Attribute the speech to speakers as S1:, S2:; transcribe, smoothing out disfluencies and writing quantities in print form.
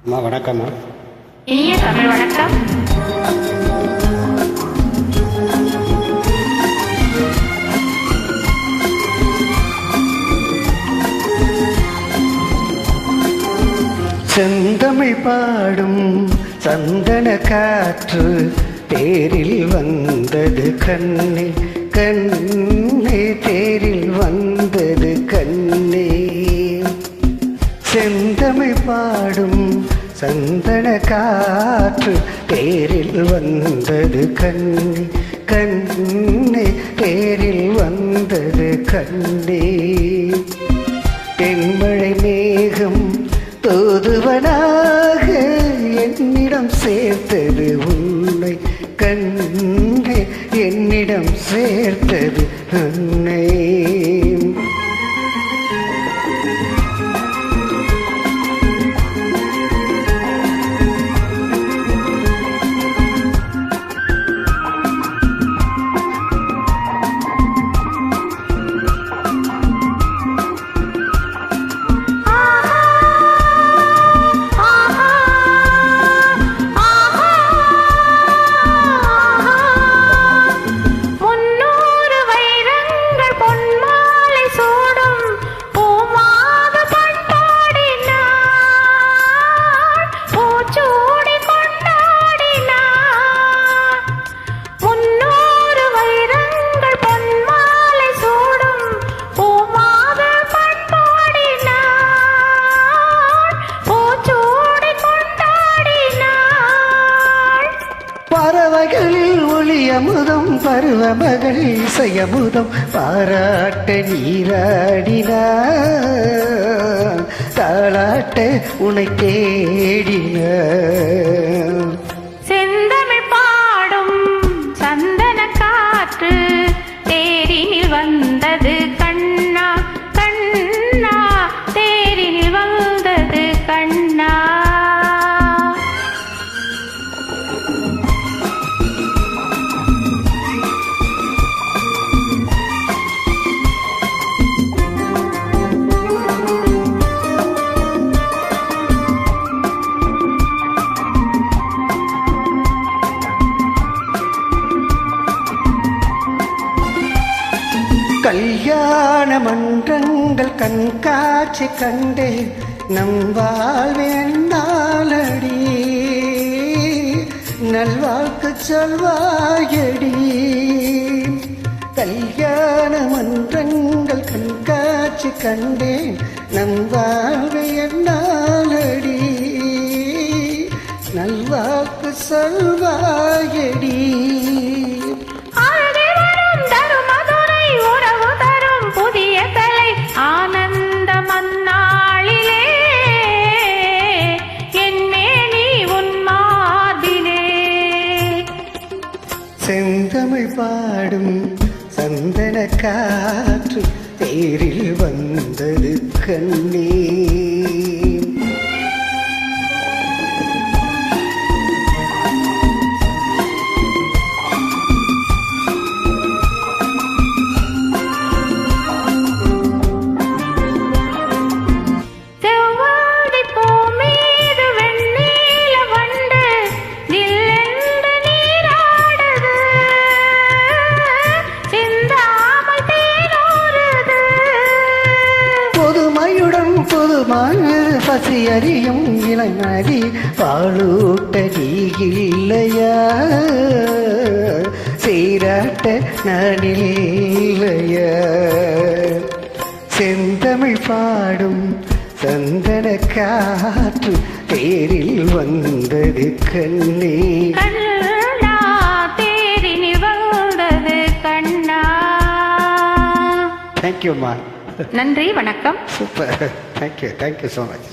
S1: அம்மா வணக்கம்மா.
S2: இனிய தமிழ் வணக்கம்.
S3: செந்தமிழ் பாடும் சந்தன காற்று தேரில் வந்தது கண்ணே கண்ணே, தேரில் வந்தது கண்ணே. செந்தமிழ் பாடும் சந்தன காற்று தேரில் வந்தது கண்ணே கண்ணே, தேரில் வந்தது கண்ணே. தென்மழை மேகம் தூதுவனாக என்னிடம் சேர்த்தது உன்னை கண்ணே, என்னிடம் சேர்த்தது உன்னை. பறவைகளில் ஒளியமுதம் பருவமகள் இசையமுதம் பாராட்ட நீராடினான், தாளாட்ட உனை தேடினான்.
S2: செந்தமிழ் பாடும் சந்தன காற்று தேரினில் வந்தது கண்ணா கண்ணா, தேரினில் வந்தது கண்ணா.
S3: கல்யாண மன்றங்கள் கண்காட்சி கண்டே நம் வாழ்வேண்டாலடி, நல்வாழ்க்கு சொல்வாயடி. கல்யாண மன்றங்கள் கண்காட்சி கண்டே நம் வாழ்வேண்டாலடி, நல்வாழ்க்கு சொல்வாயடி.
S2: ஆனந்த மன்னாளிலே என்னே உன் மாதிலே.
S3: செந்தமிழ் பாடும் சந்தன காற்று தேரில் வந்தது கண்ணே. பசி அறியும் இளநதி பாலூட்டடி இல்லையா, சீராட்ட நானில்லையா. செந்தமிழ் பாடும் சந்தன காற்று தேரில் வந்தது கண்ணே
S2: கண்ணா, தேரினில் வந்தது கண்ணா.
S3: தேங்க்யூம்மா.
S2: நன்றி, வணக்கம்.
S3: சூப்பர். Thank you so much.